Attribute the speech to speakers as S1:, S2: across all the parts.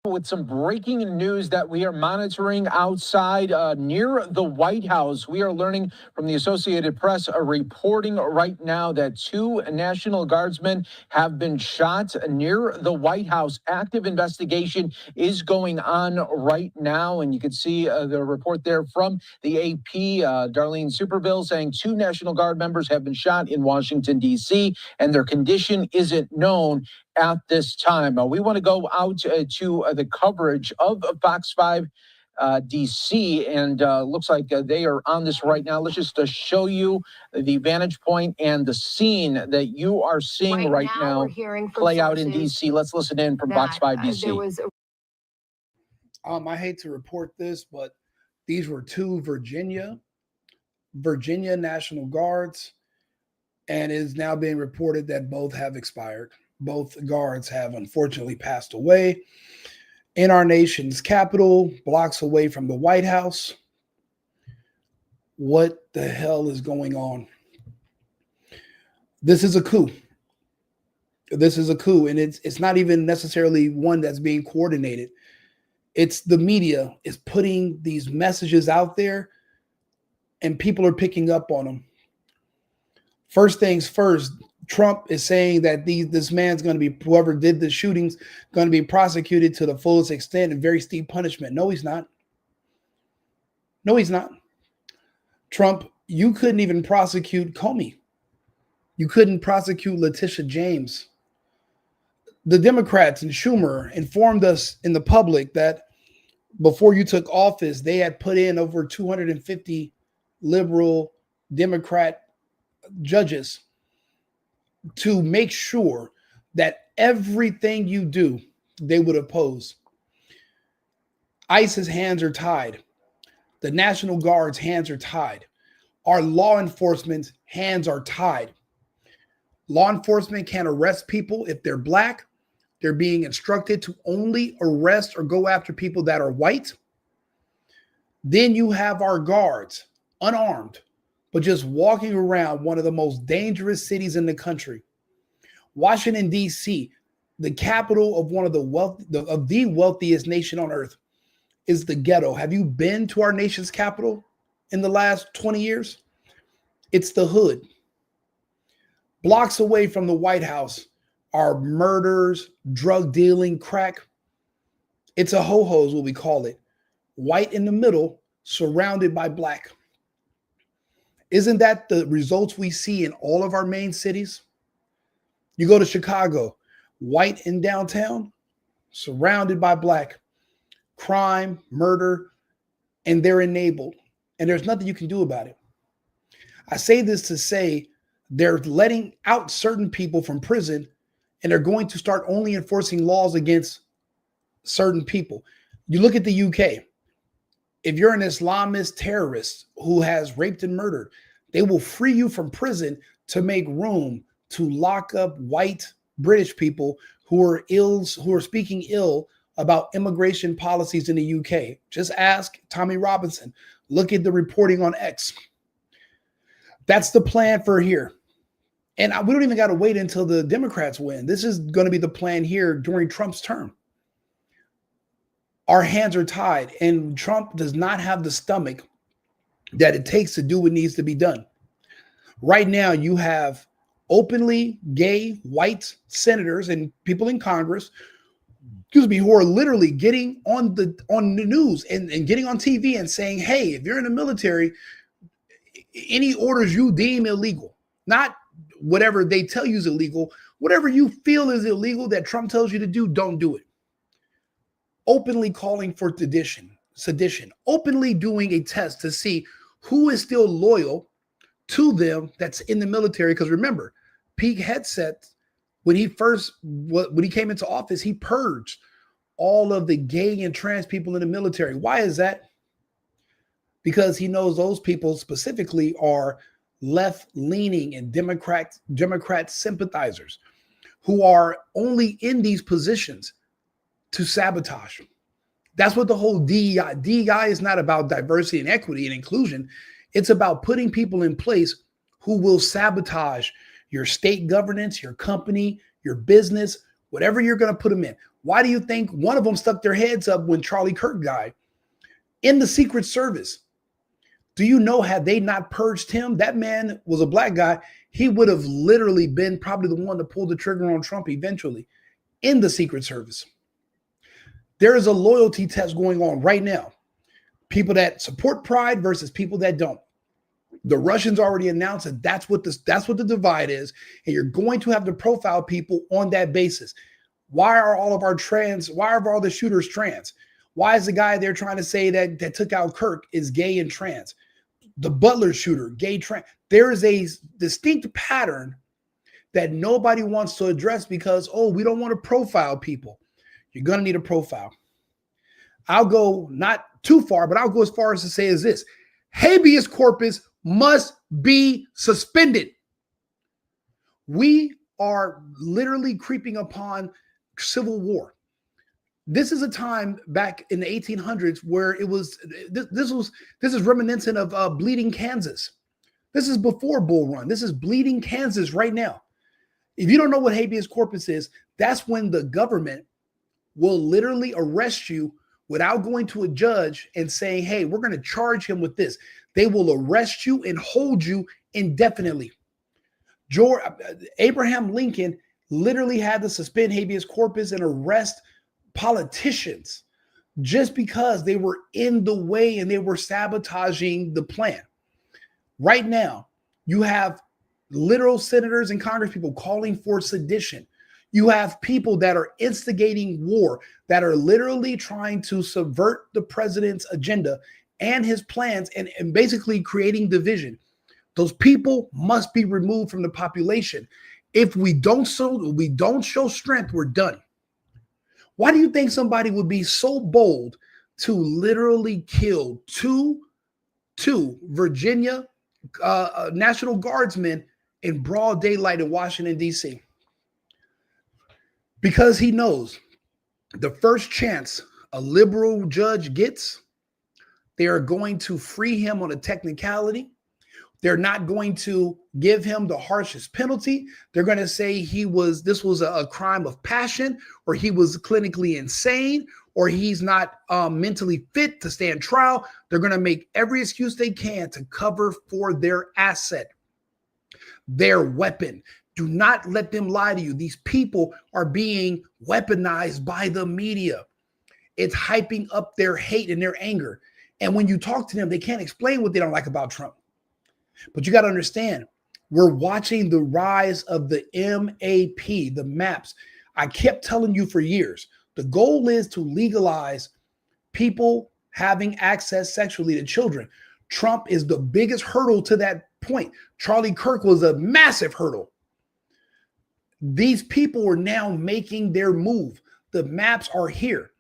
S1: With some breaking news that we are monitoring outside near the White House. We are learning from the Associated Press reporting right now that two National Guardsmen have been shot near the White House. Active investigation is going on right now, and you can see the report there from the AP. Darlene Superville saying two National Guard members have been shot in Washington, D.C., and their condition isn't known at this time. We want to go out to the coverage of Fox 5 DC, and looks like they are on this right now. Let's just show you the vantage point and the scene that you are seeing right now
S2: we're hearing from
S1: play out in DC. Let's listen in from Fox 5 DC.
S3: I hate to report this, but these were two Virginia National Guards, and it is now being reported that both have expired. Both guards have unfortunately passed away in our nation's capital, blocks away from the White House. What the hell is going on? This is a coup. This is a coup, and it's not even necessarily one that's being coordinated. It's the media is putting these messages out there, and people are picking up on them. First things first, Trump is saying that this man's going to be, whoever did the shootings, going to be prosecuted to the fullest extent and very steep punishment. No, he's not. No, he's not. Trump, you couldn't even prosecute Comey. You couldn't prosecute Letitia James. The Democrats and Schumer informed us in the public that before you took office, they had put in over 250 liberal Democrat judges to make sure that everything you do, they would oppose. ICE's hands are tied. The National Guard's hands are tied. Our law enforcement's hands are tied. Law enforcement can't arrest people if they're black. They're being instructed to only arrest or go after people that are white. Then you have our guards, unarmed, but just walking around one of the most dangerous cities in the country. Washington, D.C., the capital of one of the wealthiest nation on earth, is the ghetto. Have you been to our nation's capital in the last 20 years? It's the hood. Blocks away from the White House are murders, drug dealing, crack. It's a ho-ho is what we call it. White in the middle, surrounded by black. Isn't that the results we see in all of our main cities? You go to Chicago, white in downtown, surrounded by black. Crime, murder, and they're enabled. And there's nothing you can do about it. I say this to say they're letting out certain people from prison, and they're going to start only enforcing laws against certain people. You look at the UK. If you're an Islamist terrorist who has raped and murdered, they will free you from prison to make room to lock up white British people who are speaking ill about immigration policies in the UK. Just ask Tommy Robinson. Look at the reporting on X. That's the plan for here. And we don't even got to wait until the Democrats win. This is going to be the plan here during Trump's term. Our hands are tied, and Trump does not have the stomach that it takes to do what needs to be done. Right now, you have openly gay white senators and people in Congress, who are literally getting on the news and getting on TV and saying, hey, if you're in the military, any orders you deem illegal, not whatever they tell you is illegal, whatever you feel is illegal that Trump tells you to do, don't do it. Openly calling for sedition, openly doing a test to see who is still loyal to them that's in the military. Because remember, Pete Hegseth, when he came into office, he purged all of the gay and trans people in the military. Why is that? Because he knows those people specifically are left-leaning and Democrat sympathizers who are only in these positions to sabotage. That's what the whole DEI. DEI is not about diversity and equity and inclusion. It's about putting people in place who will sabotage your state governance, your company, your business, whatever you're going to put them in. Why do you think one of them stuck their heads up when Charlie Kirk died? In the Secret Service, do you know, had they not purged him, that man was a black guy, he would have literally been probably the one to pull the trigger on Trump eventually in the Secret Service. There is a loyalty test going on right now. People that support pride versus people that don't. The Russians already announced that that's what the divide is, and you're going to have to profile people on that basis. Why are all the shooters trans? Why is the guy they're trying to say that took out Kirk is gay and trans? The Butler shooter, gay, trans. There is a distinct pattern that nobody wants to address because, we don't want to profile people. You're going to need a profile. I'll go not too far, but I'll go as far as to say is this: habeas corpus must be suspended. We are literally creeping upon civil war. This is a time back in the 1800s where it was, this is reminiscent of Bleeding Kansas. This is before Bull Run. This is Bleeding Kansas right now. If you don't know what habeas corpus is, that's when the government will literally arrest you without going to a judge and saying, hey, we're going to charge him with this. They will arrest you and hold you indefinitely. Abraham Lincoln literally had to suspend habeas corpus and arrest politicians just because they were in the way and they were sabotaging the plan. Right now, you have literal senators and congresspeople calling for sedition. You have people that are instigating war, that are literally trying to subvert the president's agenda and his plans and basically creating division. Those people must be removed from the population. If we don't show strength, we're done. Why do you think somebody would be so bold to literally kill two Virginia National Guardsmen in broad daylight in Washington, D.C.? Because he knows the first chance a liberal judge gets, they are going to free him on a technicality. They're not going to give him the harshest penalty. They're going to say this was a crime of passion, or he was clinically insane, or he's not mentally fit to stand trial. They're going to make every excuse they can to cover for their asset, their weapon. Do not let them lie to you. These people are being weaponized by the media. It's hyping up their hate and their anger. And when you talk to them, they can't explain what they don't like about Trump. But you got to understand, we're watching the rise of the MAP, the maps. I kept telling you for years, the goal is to legalize people having access sexually to children. Trump is the biggest hurdle to that point. Charlie Kirk was a massive hurdle. These people are now making their move. The maps are here.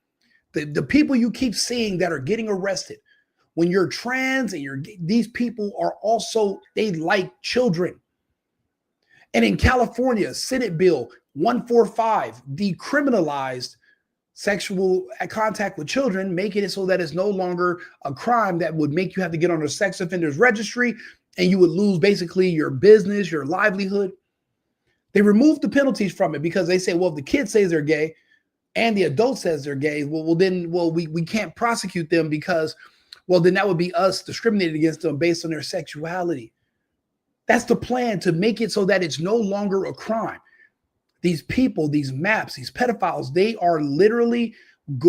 S3: The people you keep seeing that are getting arrested, when you're trans and these people are also, they like children. And in California, Senate Bill 145 decriminalized sexual contact with children, making it so that it's no longer a crime that would make you have to get on a sex offenders registry and you would lose basically your business, your livelihood. They removed the penalties from it because they say, well, if the kid says they're gay and the adult says they're gay, we can't prosecute them because, then that would be us discriminating against them based on their sexuality. That's the plan, to make it so that it's no longer a crime. These people, these maps, these pedophiles, they are literally,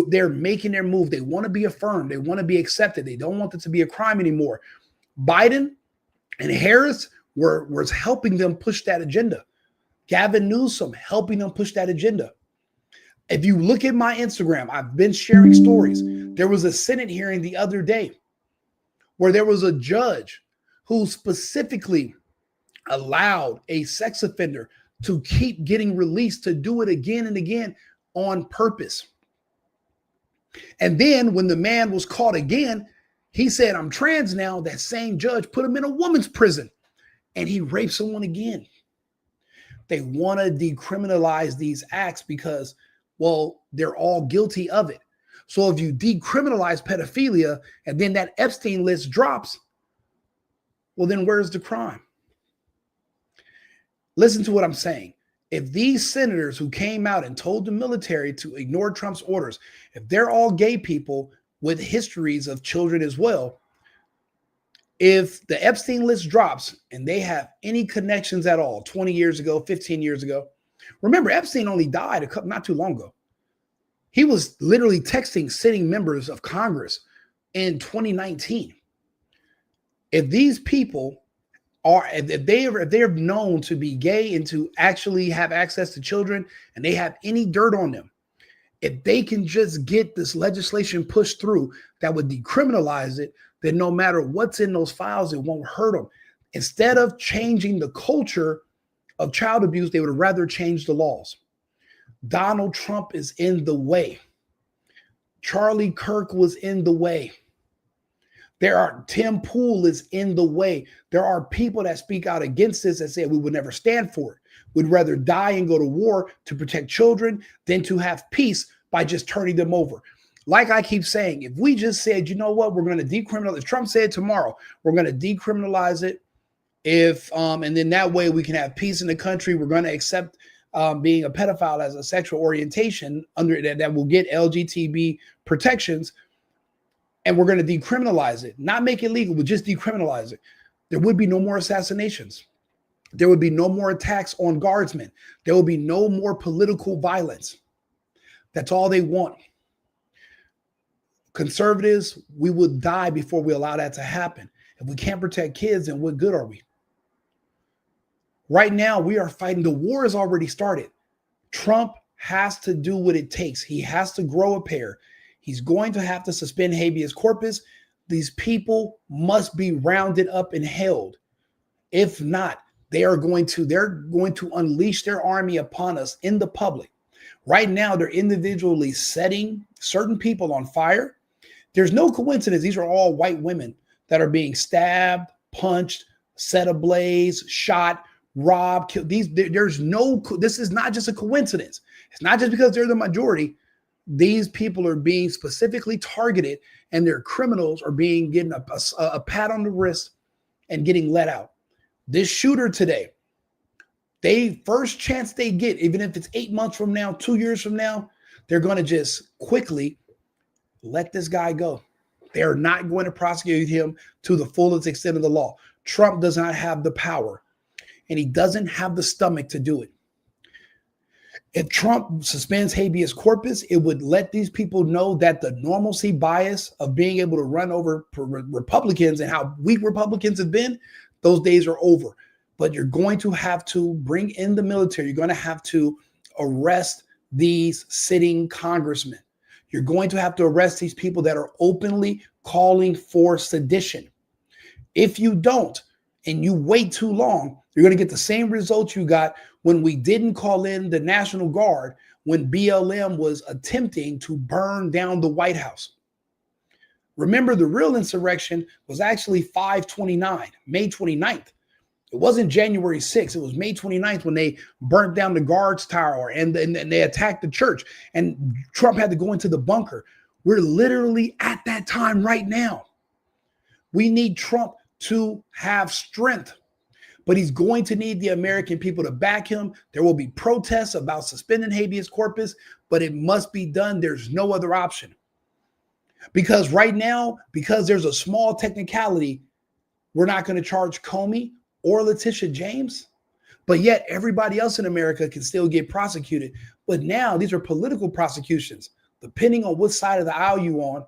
S3: they're making their move. They want to be affirmed. They want to be accepted. They don't want it to be a crime anymore. Biden and Harris were helping them push that agenda. Gavin Newsom helping them push that agenda. If you look at my Instagram, I've been sharing stories. There was a Senate hearing the other day where there was a judge who specifically allowed a sex offender to keep getting released, to do it again and again on purpose. And then when the man was caught again, he said, I'm trans now. That same judge put him in a woman's prison and he raped someone again. They want to decriminalize these acts because, they're all guilty of it. So if you decriminalize pedophilia and then that Epstein list drops, then where's the crime? Listen to what I'm saying. If these senators who came out and told the military to ignore Trump's orders, if they're all gay people with histories of children as well, if the Epstein list drops and they have any connections at all 20 years ago, 15 years ago, remember, Epstein only died not too long ago. He was literally texting sitting members of Congress in 2019. If these people if they're known to be gay and to actually have access to children and they have any dirt on them, if they can just get this legislation pushed through that would decriminalize it, then no matter what's in those files, it won't hurt them. Instead of changing the culture of child abuse, they would rather change the laws. Donald Trump is in the way. Charlie Kirk was in the way. Tim Pool is in the way. There are people that speak out against this that say we would never stand for it. We'd rather die and go to war to protect children than to have peace by just turning them over. Like I keep saying, if we just said, you know what, we're going to decriminalize, Trump said tomorrow, we're going to decriminalize it. And then that way we can have peace in the country. We're going to accept being a pedophile as a sexual orientation under that will get LGBT protections. And we're going to decriminalize it, not make it legal, but just decriminalize it. There would be no more assassinations. There would be no more attacks on guardsmen. There will be no more political violence. That's all they want. Conservatives, we would die before we allow that to happen. If we can't protect kids, then what good are we? Right now, we are fighting. The war has already started. Trump has to do what it takes. He has to grow a pair. He's going to have to suspend habeas corpus. These people must be rounded up and held. If not, they're going to unleash their army upon us in the public. Right now, they're individually setting certain people on fire. There's no coincidence. These are all white women that are being stabbed, punched, set ablaze, shot, robbed, killed. This is not just a coincidence. It's not just because they're the majority. These people are being specifically targeted and their criminals are getting a pat on the wrist and getting let out. This shooter today, first chance they get, even if it's 8 months from now, 2 years from now, they're going to just quickly let this guy go. They're not going to prosecute him to the fullest extent of the law. Trump does not have the power and he doesn't have the stomach to do it. If Trump suspends habeas corpus, it would let these people know that the normalcy bias of being able to run over Republicans and how weak Republicans have been, those days are over. But you're going to have to bring in the military. You're going to have to arrest these sitting congressmen. You're going to have to arrest these people that are openly calling for sedition. If you don't, and you wait too long, you're going to get the same results you got when we didn't call in the National Guard when BLM was attempting to burn down the White House. Remember, the real insurrection was actually 5/29, May 29th. It wasn't January 6th. It was May 29th when they burnt down the Guards Tower and they attacked the church and Trump had to go into the bunker. We're literally at that time right now. We need Trump to have strength, but he's going to need the American people to back him. There will be protests about suspending habeas corpus, but it must be done. There's no other option. Because right now, because there's a small technicality, we're not going to charge Comey or Letitia James, but yet everybody else in America can still get prosecuted. But now these are political prosecutions, depending on what side of the aisle you're on,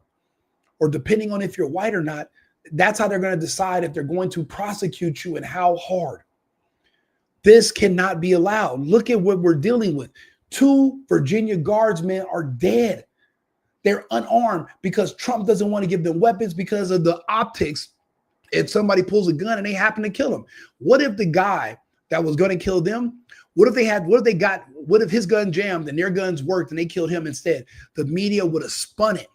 S3: or depending on if you're white or not. That's how they're going to decide if they're going to prosecute you and how hard. This cannot be allowed. Look at what we're dealing with. 2 Virginia guardsmen are dead. They're unarmed because Trump doesn't want to give them weapons because of the optics. If somebody pulls a gun and they happen to kill him, what if the guy that was going to kill them, what if his gun jammed and their guns worked and they killed him instead? The media would have spun it.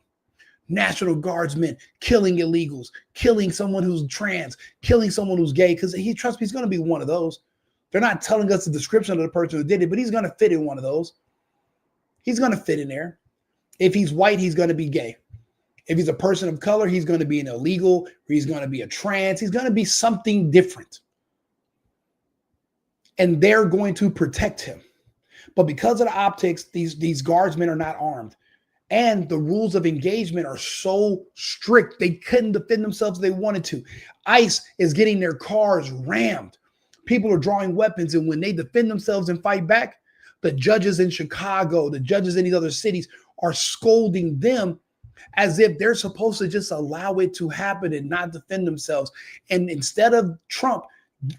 S3: National Guardsmen killing illegals, killing someone who's trans, killing someone who's gay, because trust me, he's going to be one of those. They're not telling us the description of the person who did it, but he's going to fit in one of those. He's going to fit in there. If he's white, he's going to be gay. If he's a person of color, he's going to be an illegal, or he's going to be a trans. He's going to be something different. And they're going to protect him. But because of the optics, these guardsmen are not armed. And the rules of engagement are so strict, they couldn't defend themselves if they wanted to. ICE is getting their cars rammed. People are drawing weapons, and when they defend themselves and fight back, the judges in Chicago, the judges in these other cities are scolding them as if they're supposed to just allow it to happen and not defend themselves. And instead of Trump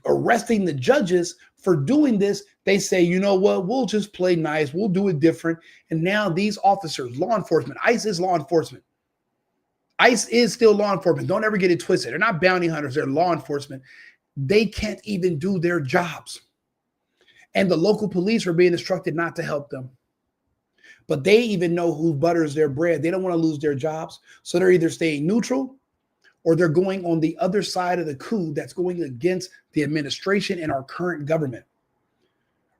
S3: arresting the judges for doing this, they say, you know what, we'll just play nice, we'll do it different. And now these officers, law enforcement, ICE is law enforcement. ICE is still law enforcement. Don't ever get it twisted. They're not bounty hunters, they're law enforcement. They can't even do their jobs. And the local police are being instructed not to help them. But they even know who butters their bread. They don't want to lose their jobs. So they're either staying neutral or they're going on the other side of the coup that's going against the administration and our current government.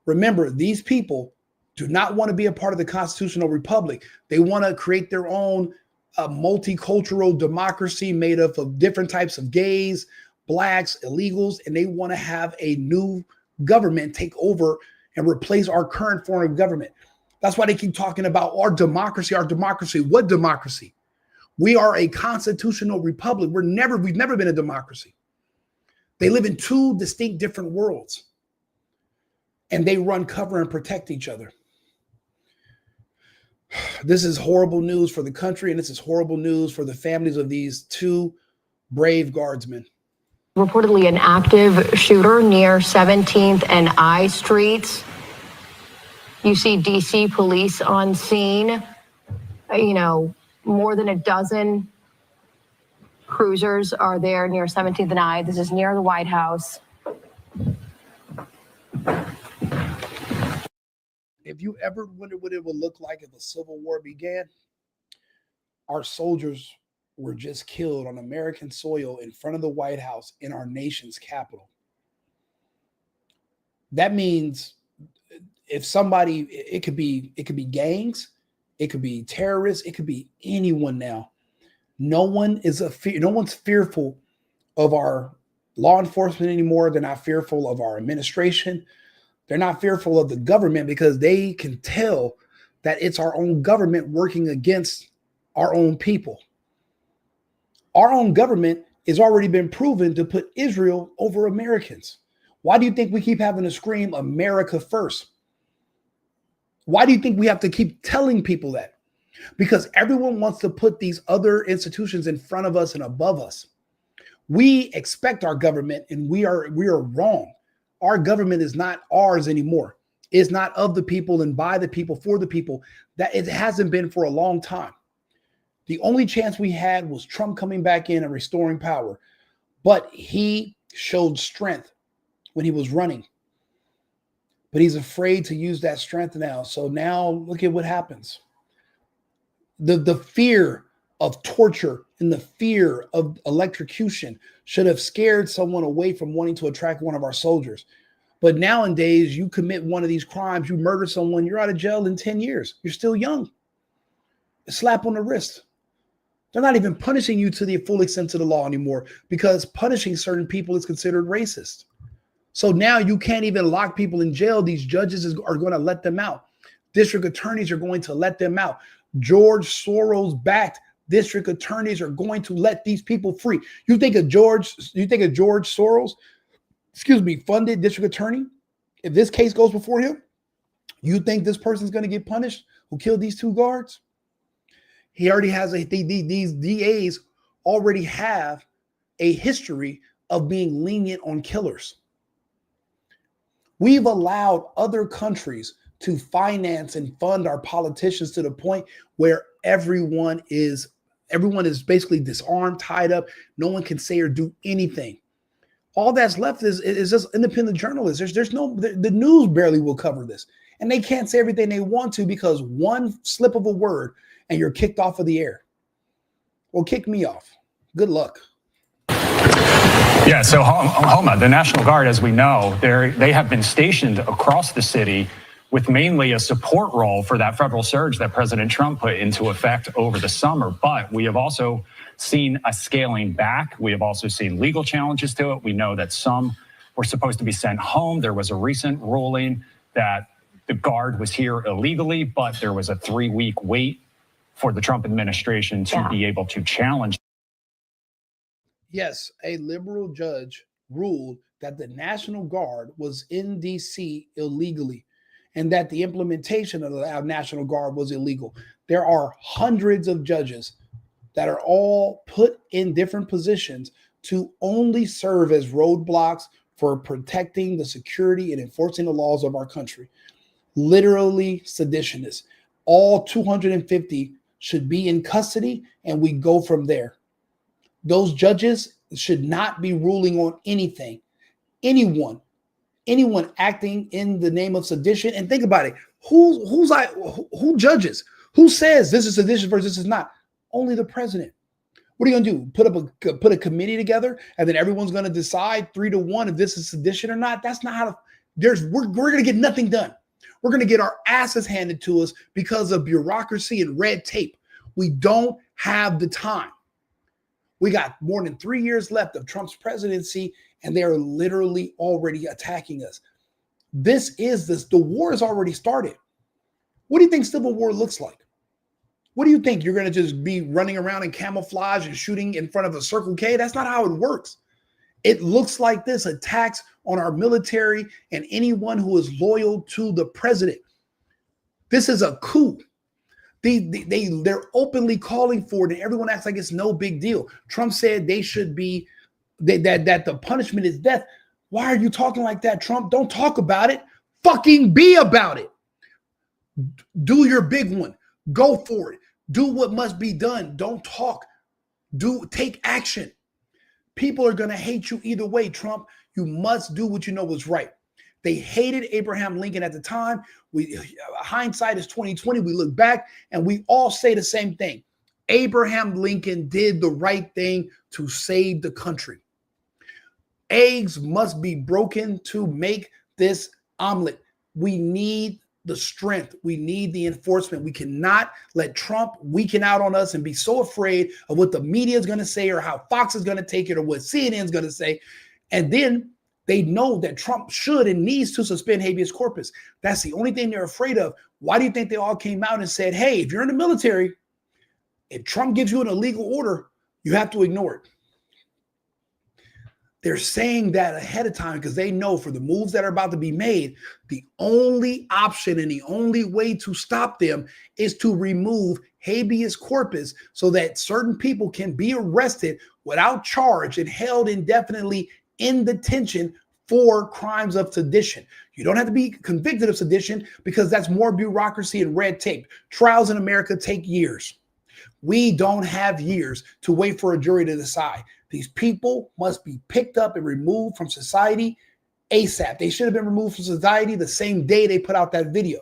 S3: Remember, these people do not want to be a part of the constitutional republic. They want to create their own multicultural democracy made up of different types of gays, blacks, illegals, and they want to have a new government take over and replace our current form of government. That's why they keep talking about our democracy, our democracy. What democracy? We are a constitutional republic. We've never been a democracy. They live in two distinct different worlds, and they run cover and protect each other. This is horrible news for the country, and this is horrible news for the families of these two brave guardsmen.
S2: Reportedly an active shooter near 17th and I Streets. You see DC police on scene, more than a dozen cruisers are there near 17th and I. This is near the White House.
S3: If you ever wondered what it would look like if a civil war began, our soldiers were just killed on American soil in front of the White House in our nation's capital. That means if somebody, it could be gangs, it could be terrorists, it could be anyone now. No one's fearful of our law enforcement anymore. They're not fearful of our administration. They're not fearful of the government because they can tell that it's our own government working against our own people. Our own government has already been proven to put Israel over Americans. Why do you think we keep having to scream America first? Why do you think we have to keep telling people that? Because everyone wants to put these other institutions in front of us and above us. We expect our government, and we are wrong. Our government is not ours anymore. It's not of the people and by the people for the people. That it hasn't been for a long time. The only chance we had was Trump coming back in and restoring power. But he showed strength when he was running. But he's afraid to use that strength now. So now look at what happens. The fear of torture and the fear of electrocution should have scared someone away from wanting to attract one of our soldiers. But nowadays, you commit one of these crimes, you murder someone, you're out of jail in 10 years. You're still young. A slap on the wrist. They're not even punishing you to the full extent of the law anymore because punishing certain people is considered racist. So now you can't even lock people in jail. These judges are going to let them out. District attorneys are going to let them out. George Soros-backed district attorneys are going to let these people free. You think a George Soros, funded district attorney, if this case goes before him, you think this person's going to get punished who killed these two guards? He already has these DAs already have a history of being lenient on killers. We've allowed other countries to finance and fund our politicians to the point where everyone is basically disarmed, tied up. No one can say or do anything. All that's left is just independent journalists. The news barely will cover this. And they can't say everything they want to because one slip of a word and you're kicked off of the air. Well, kick me off. Good luck.
S4: Yeah, so Homa, the National Guard, as we know, they have been stationed across the city with mainly a support role for that federal surge that President Trump put into effect over the summer. But we have also seen a scaling back. We have also seen legal challenges to it. We know that some were supposed to be sent home. There was a recent ruling that the Guard was here illegally, but there was a 3-week wait for the Trump administration to be able to challenge.
S3: Yes, a liberal judge ruled that the National Guard was in D.C. illegally and that the implementation of the National Guard was illegal. There are hundreds of judges that are all put in different positions to only serve as roadblocks for protecting the security and enforcing the laws of our country. Literally seditionists. All 250 should be in custody, and we go from there. Those judges should not be ruling on anything. Anyone acting in the name of sedition. And think about it. Who judges? Who says this is sedition versus this is not? Only the president. What are you going to do? Put a committee together, and then everyone's going to decide 3-1 if this is sedition or not? That's not how we're going to get nothing done. We're going to get our asses handed to us because of bureaucracy and red tape. We don't have the time. We got more than 3 years left of Trump's presidency, and they're literally already attacking us. The war has already started. What do you think civil war looks like? What do you think? You're going to just be running around in camouflage and shooting in front of a Circle K? That's not how it works. It looks like this: attacks on our military and anyone who is loyal to the president. This is a coup. They're openly calling for it, and everyone acts like it's no big deal. Trump said they should be that the punishment is death. Why are you talking like that, Trump? Don't talk about it. Fucking be about it. Do your big one. Go for it. Do what must be done. Don't talk. Take action. People are going to hate you either way, Trump. You must do what you know is right. They hated Abraham Lincoln at the time. Hindsight is 2020. We look back and we all say the same thing. Abraham Lincoln did the right thing to save the country. Eggs must be broken to make this omelet. We need the strength. We need the enforcement. We cannot let Trump weaken out on us and be so afraid of what the media is going to say or how Fox is going to take it or what CNN is going to say. And then they know that Trump should and needs to suspend habeas corpus. That's the only thing they're afraid of. Why do you think they all came out and said, hey, if you're in the military, if Trump gives you an illegal order, you have to ignore it? They're saying that ahead of time because they know for the moves that are about to be made, the only option and the only way to stop them is to remove habeas corpus so that certain people can be arrested without charge and held indefinitely in detention for crimes of sedition. You don't have to be convicted of sedition because that's more bureaucracy and red tape. Trials in America take years. We don't have years to wait for a jury to decide. These people must be picked up and removed from society ASAP. They should have been removed from society the same day they put out that video.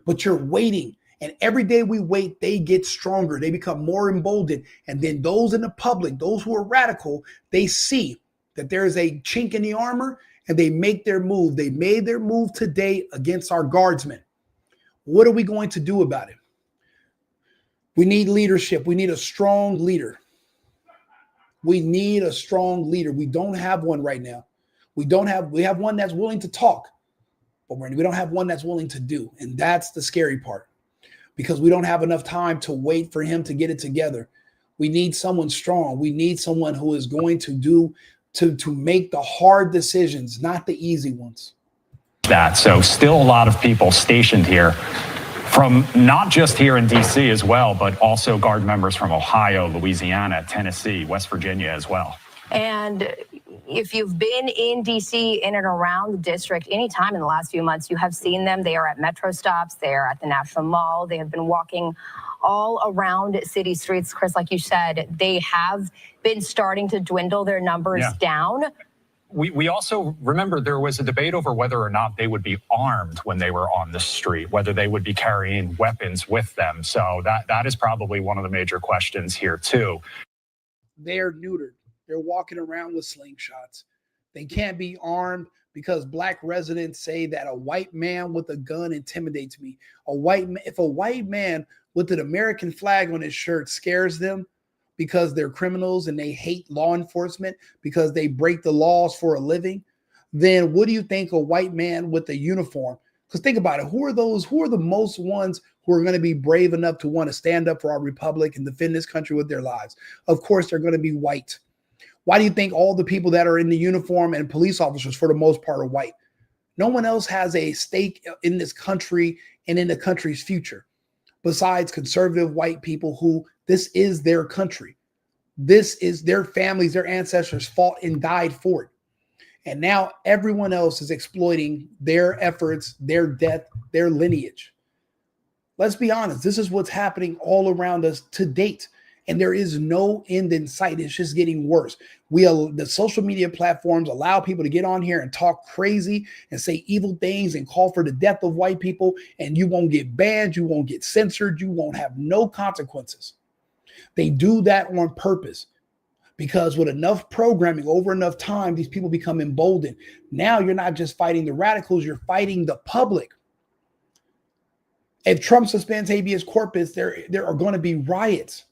S3: But you're waiting, and every day we wait, they get stronger. They become more emboldened. And then those in the public, those who are radical, they see that there is a chink in the armor and they make their move. They made their move today against our guardsmen. What are we going to do about it? We need leadership. We need a strong leader. We need a strong leader. We don't have one right now. We have one that's willing to talk, but we don't have one that's willing to do. And that's the scary part because we don't have enough time to wait for him to get it together. We need someone strong. We need someone who is going to make the hard decisions, not the easy ones.
S4: So still a lot of people stationed here from not just here in D.C. as well, but also Guard members from Ohio, Louisiana, Tennessee, West Virginia as well.
S2: And if you've been in D.C., in and around the district, anytime in the last few months, you have seen them. They are at metro stops. They are at the National Mall. They have been walking all around city streets. Chris, like you said, they have been starting to dwindle their numbers down.
S4: We also remember there was a debate over whether or not they would be armed when they were on the street, whether they would be carrying weapons with them. So that is probably one of the major questions here, too.
S3: They're neutered. They're walking around with slingshots. They can't be armed because black residents say that a white man with a gun intimidates me. If a white man with an American flag on his shirt scares them, because they're criminals and they hate law enforcement because they break the laws for a living, then what do you think a white man with a uniform Because think about it. Who are the most ones who are going to be brave enough to want to stand up for our republic and defend this country with their lives? Of course, they're going to be white. Why do you think all the people that are in the uniform and police officers, for the most part, are white? No one else has a stake in this country and in the country's future besides conservative white people who this is their country. This is their families, their ancestors fought and died for it. And now everyone else is exploiting their efforts, their death, their lineage. Let's be honest. This is what's happening all around us to date. And there is no end in sight. It's just getting worse. The social media platforms allow people to get on here and talk crazy and say evil things and call for the death of white people. And you won't get banned. You won't get censored. You won't have no consequences. They do that on purpose. Because with enough programming over enough time, these people become emboldened. Now you're not just fighting the radicals, you're fighting the public. If Trump suspends habeas corpus, there are going to be riots.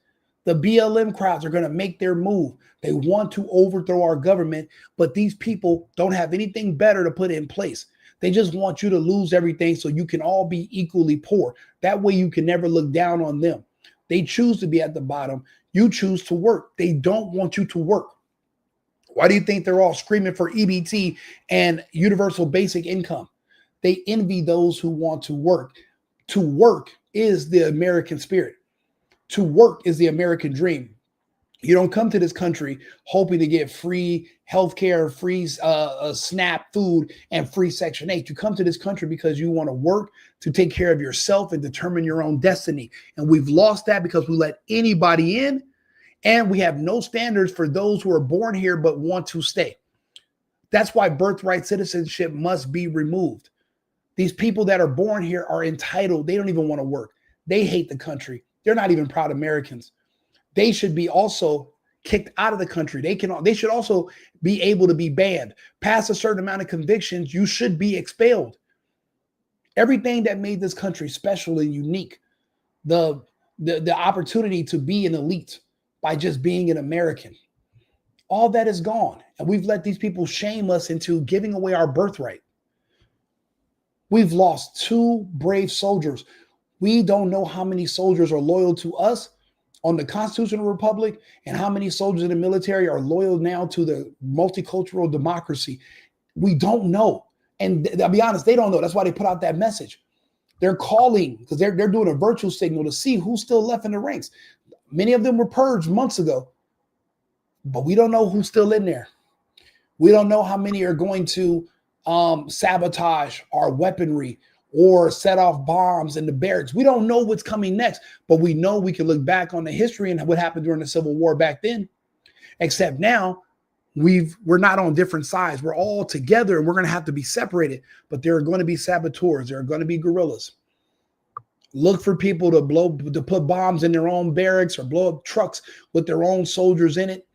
S3: The BLM crowds are going to make their move. They want to overthrow our government, but these people don't have anything better to put in place. They just want you to lose everything so you can all be equally poor. That way you can never look down on them. They choose to be at the bottom. You choose to work. They don't want you to work. Why do you think they're all screaming for EBT and universal basic income? They envy those who want to work. To work is the American spirit. To work is the American dream. You don't come to this country hoping to get free healthcare, free SNAP food, and free Section 8. You come to this country because you want to work to take care of yourself and determine your own destiny. And we've lost that because we let anybody in, and we have no standards for those who are born here but want to stay. That's why birthright citizenship must be removed. These people that are born here are entitled. They don't even want to work. They hate the country. They're not even proud Americans. They should be also kicked out of the country. They should also be able to be banned. Past a certain amount of convictions, you should be expelled. Everything that made this country special and unique, the opportunity to be an elite by just being an American, all that is gone. And we've let these people shame us into giving away our birthright. We've lost 2 brave soldiers. We don't know how many soldiers are loyal to us on the constitutional republic and how many soldiers in the military are loyal now to the multicultural democracy. We don't know. And I'll be honest, they don't know. That's why they put out that message. They're calling because they're doing a virtual signal to see who's still left in the ranks. Many of them were purged months ago, but we don't know who's still in there. We don't know how many are going to sabotage our weaponry or set off bombs in the barracks. We don't know what's coming next, but we know we can look back on the history and what happened during the Civil War back then. Except now we're not on different sides. We're all together and we're going to have to be separated, but there are going to be saboteurs. There are going to be guerrillas. Look for people to put bombs in their own barracks or blow up trucks with their own soldiers in it.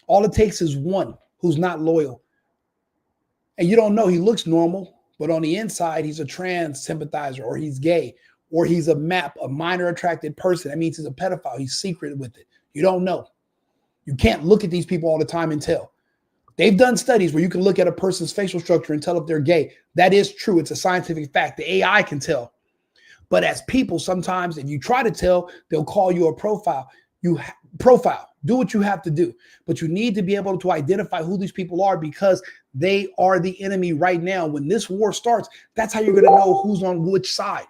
S3: All it takes is one who's not loyal. And you don't know, he looks normal, but on the inside, he's a trans sympathizer, or he's gay, or he's a minor attracted person. That means he's a pedophile. He's secret with it. You don't know. You can't look at these people all the time and tell. They've done studies where you can look at a person's facial structure and tell if they're gay. That is true. It's a scientific fact. The AI can tell. But as people, sometimes if you try to tell, they'll call you a profile. Do what you have to do. But you need to be able to identify who these people are because they are the enemy right now. When this war starts, that's how you're going to know who's on which side.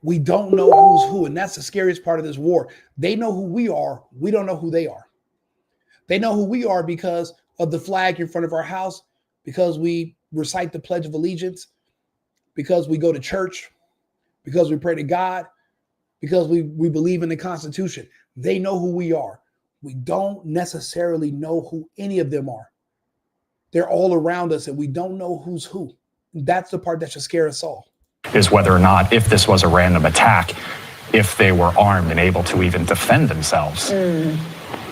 S3: We don't know who's who, and that's the scariest part of this war. They know who we are. We don't know who they are. They know who we are because of the flag in front of our house, because we recite the Pledge of Allegiance, because we go to church, because we pray to God, because we believe in the Constitution. They know who we are. We don't necessarily know who any of them are. They're all around us, and we don't know who's who. That's the part that should scare us all.
S4: Is whether or not, if this was a random attack, if they were armed and able to even defend themselves.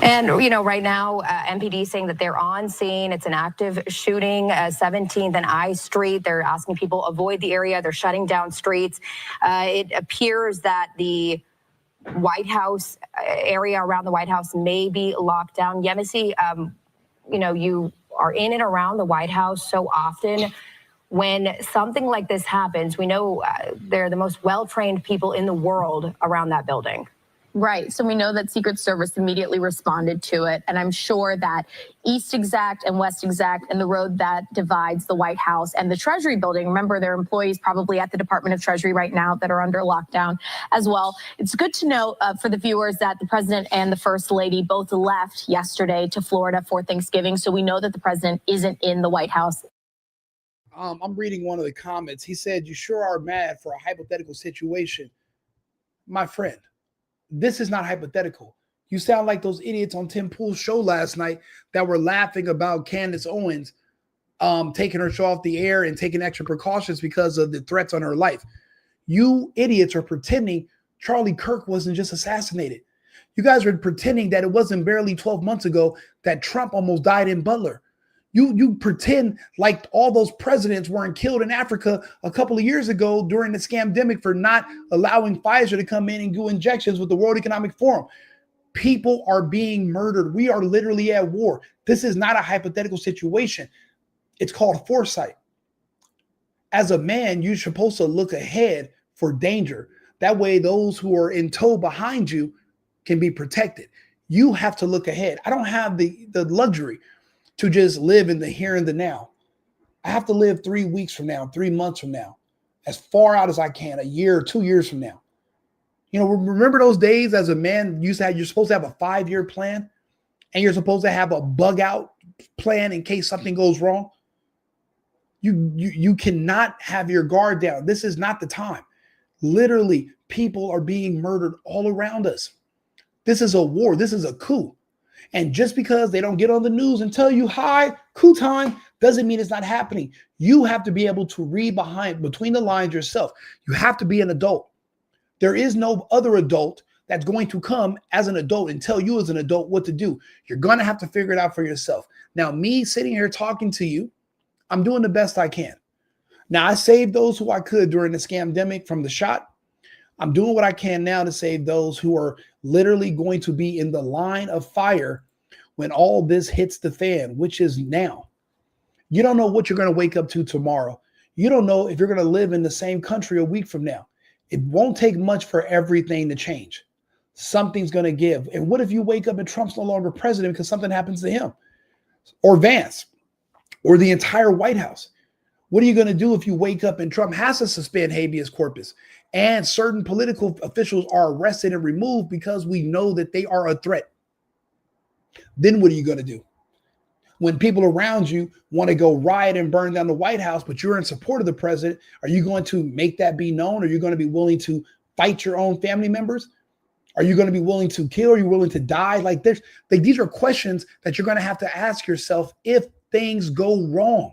S2: And, right now, MPD saying that they're on scene. It's an active shooting, 17th and I Street. They're asking people avoid the area. They're shutting down streets. It appears that the White House area around the White House may be locked down. Yemisi, you are in and around the White House so often. When something like this happens, we know they're the most well-trained people in the world around that building.
S5: Right. So we know that Secret Service immediately responded to it. And I'm sure that East Exec and West Exec and the road that divides the White House and the Treasury building, remember, there are employees probably at the Department of Treasury right now that are under lockdown as well. It's good to know for the viewers that the president and the first lady both left yesterday to Florida for Thanksgiving. So we know that the president isn't in the White House.
S3: I'm reading one of the comments. He said, "You sure are mad for a hypothetical situation." My friend, this is not hypothetical. You sound like those idiots on Tim Pool's show last night that were laughing about Candace Owens taking her show off the air and taking extra precautions because of the threats on her life. You idiots are pretending Charlie Kirk wasn't just assassinated. You guys are pretending that it wasn't barely 12 months ago that Trump almost died in Butler. You pretend like all those presidents weren't killed in Africa a couple of years ago during the scamdemic for not allowing Pfizer to come in and do injections with the World Economic Forum. People are being murdered. We are literally at war. This is not a hypothetical situation. It's called foresight. As a man, you're supposed to look ahead for danger. That way, those who are in tow behind you can be protected. You have to look ahead. I don't have the luxury to just live in the here and the now. I have to live 3 weeks from now, 3 months from now, as far out as I can, a year or 2 years from now. You know, remember those days as a man you're supposed to have a 5-year plan and you're supposed to have a bug out plan in case something goes wrong? You cannot have your guard down. This is not the time. Literally, people are being murdered all around us. This is a war. This is a coup. And just because they don't get on the news and tell you, hi, coup time, doesn't mean it's not happening. You have to be able to read between the lines yourself. You have to be an adult. There is no other adult that's going to come as an adult and tell you as an adult what to do. You're going to have to figure it out for yourself. Now, me sitting here talking to you, I'm doing the best I can. Now, I saved those who I could during the scamdemic from the shot. I'm doing what I can now to save those who are literally going to be in the line of fire when all this hits the fan, which is now. You don't know what you're going to wake up to tomorrow. You don't know if you're going to live in the same country a week from now. It won't take much for everything to change. Something's going to give. And what if you wake up and Trump's no longer president because something happens to him or Vance or the entire White House? What are you going to do if you wake up and Trump has to suspend habeas corpus and certain political officials are arrested and removed because we know that they are a threat? Then what are you going to do? When people around you want to go riot and burn down the White House, but you're in support of the president, are you going to make that be known? Are you going to be willing to fight your own family members? Are you going to be willing to kill? Are you willing to die? These are questions that you're going to have to ask yourself if things go wrong.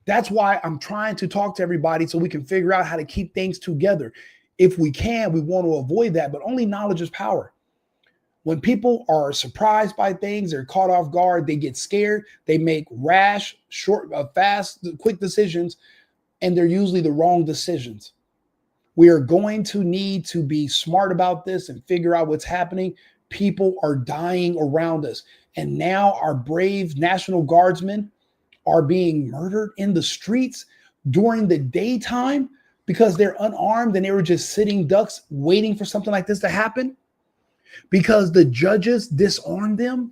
S3: That's why I'm trying to talk to everybody so we can figure out how to keep things together. If we can, we want to avoid that, but only knowledge is power. When people are surprised by things, they're caught off guard, they get scared, they make rash, fast, quick decisions, and they're usually the wrong decisions. We are going to need to be smart about this and figure out what's happening. People are dying around us. And now our brave National Guardsmen are being murdered in the streets during the daytime because they're unarmed and they were just sitting ducks waiting for something like this to happen because the judges disarmed them.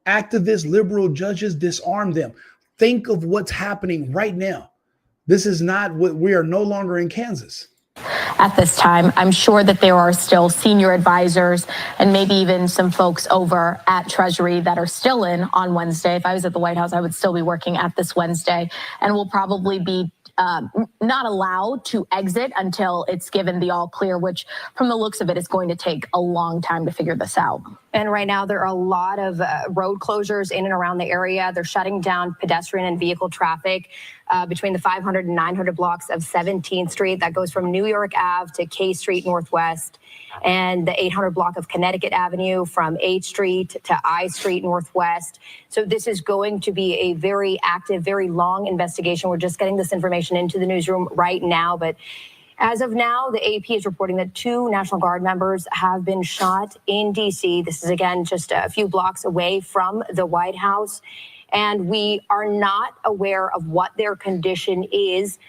S3: Activist liberal judges disarmed them. Think of what's happening right now. This is not what we are no longer in Kansas.
S5: At this time, I'm sure that there are still senior advisors and maybe even some folks over at Treasury that are still in on Wednesday. If I was at the White House, I would still be working at this Wednesday and will probably be not allowed to exit until it's given the all clear, which from the looks of it is going to take a long time to figure this out.
S2: And right now there are a lot of road closures in and around the area. They're shutting down pedestrian and vehicle traffic between the 500 and 900 blocks of 17th Street. That goes from New York Ave to K Street Northwest, and the 800 block of Connecticut Avenue from 8th Street to I Street Northwest. So this is going to be a very active, very long investigation. We're just getting this information into the newsroom right now, but as of now, the AP is reporting that 2 National Guard members have been shot in D.C. This is, again, just a few blocks away from the White House. and we are not aware of what their condition is.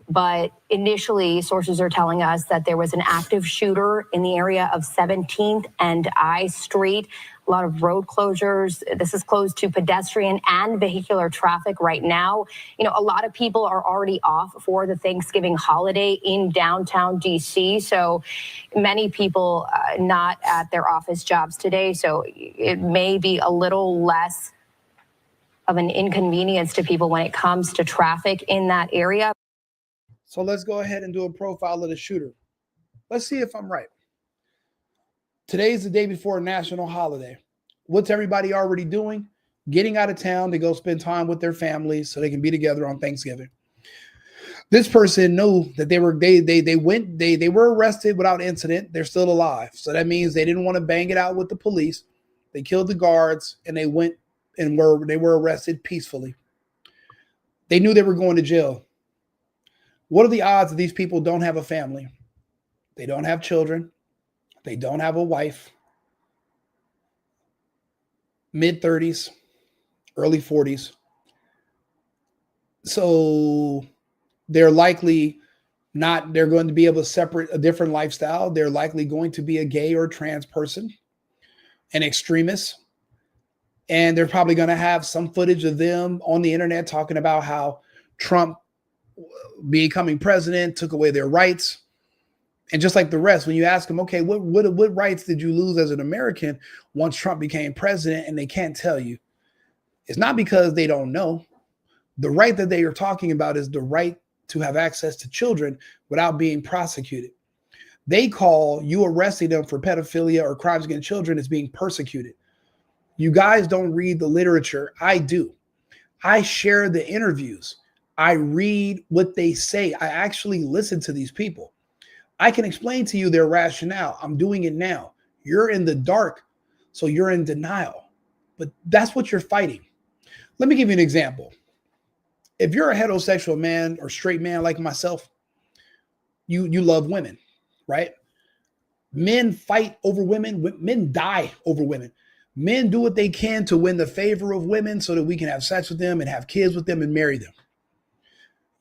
S2: But initially, sources are telling us that there was an active shooter in the area of 17th and I Street. A lot of road closures. This is closed to pedestrian and vehicular traffic right now. You know, a lot of people are already off for the Thanksgiving holiday in downtown DC. So many people not at their office jobs today. So it may be a little less of an inconvenience to people when it comes to traffic in that area.
S3: So let's go ahead and do a profile of the shooter. Let's see if I'm right. Today's the day before a national holiday. What's everybody already doing? Getting out of town to go spend time with their families so they can be together on Thanksgiving. This person knew that they were arrested without incident. They're still alive. So that means they didn't want to bang it out with the police. They killed the guards and they went and they were arrested peacefully. They knew they were going to jail. What are the odds that these people don't have a family? They don't have children. They don't have a wife. Mid-30s, early 40s. So they're likely they're going to be able to separate a different lifestyle. They're likely going to be a gay or trans person, an extremist. And they're probably going to have some footage of them on the internet talking about how Trump becoming president took away their rights. And just like the rest, when you ask them, okay, what rights did you lose as an American once Trump became president? And they can't tell you. It's not because they don't know. The right that they are talking about is the right to have access to children without being prosecuted. They call you arresting them for pedophilia or crimes against children as being persecuted. You guys don't read the literature. I do. I share the interviews. I read what they say. I actually listen to these people. I can explain to you their rationale. I'm doing it now. You're in the dark, so you're in denial. But that's what you're fighting. Let me give you an example. If you're a heterosexual man or straight man like myself, you love women, right? Men fight over women. Men die over women. Men do what they can to win the favor of women so that we can have sex with them and have kids with them and marry them.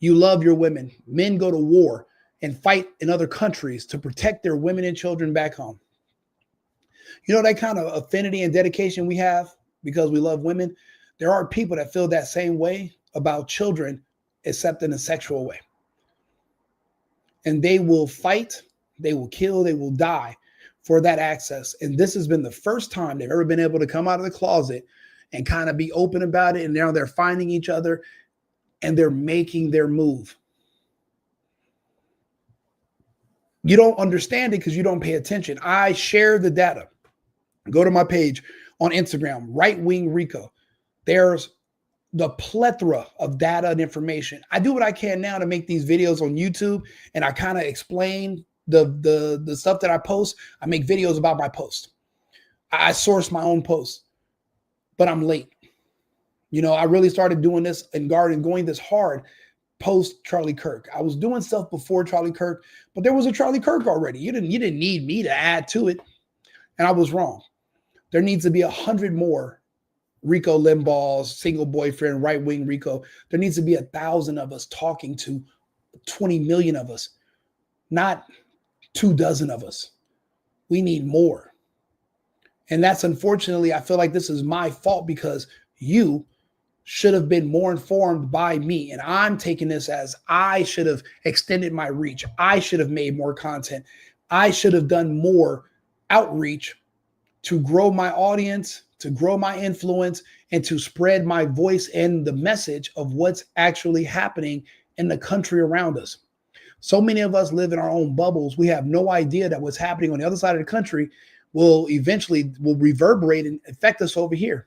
S3: You love your women. Men go to war and fight in other countries to protect their women and children back home. You know that kind of affinity and dedication we have because we love women? There are people that feel that same way about children, except in a sexual way. And they will fight, they will kill, they will die for that access. And this has been the first time they've ever been able to come out of the closet and kind of be open about it. And now they're finding each other and they're making their move. You don't understand it because you don't pay attention. I share the data. Go to my page on Instagram, Right Wing Rico. There's the plethora of data and information. I do what I can now to make these videos on YouTube, and I kind of explain the stuff that I post. I make videos about my post. I source my own posts, but I'm late. You know, I really started doing this and going this hard post Charlie Kirk. I was doing stuff before Charlie Kirk, but there was a Charlie Kirk already. You didn't need me to add to it. And I was wrong. There needs to be 100 more Rico Limbaugh's single boyfriend, Right Wing Rico. There needs to be 1,000 of us talking to 20 million of us, not 24 of us. We need more. And that's unfortunately, I feel like this is my fault because you should have been more informed by me. And I'm taking this as I should have extended my reach. I should have made more content. I should have done more outreach to grow my audience, to grow my influence, and to spread my voice and the message of what's actually happening in the country around us. So many of us live in our own bubbles. We have no idea that what's happening on the other side of the country will reverberate and affect us over here.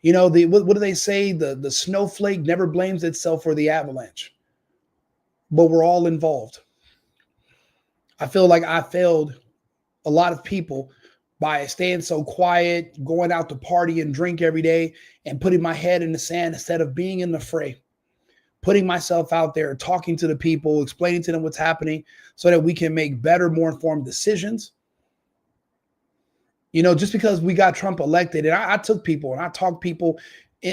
S3: You know, what do they say? The snowflake never blames itself for the avalanche, but we're all involved. I feel like I failed a lot of people by staying so quiet, going out to party and drink every day and putting my head in the sand instead of being in the fray, putting myself out there, talking to the people, explaining to them what's happening so that we can make better, more informed decisions. You know, just because we got Trump elected, and I took people and I talked people,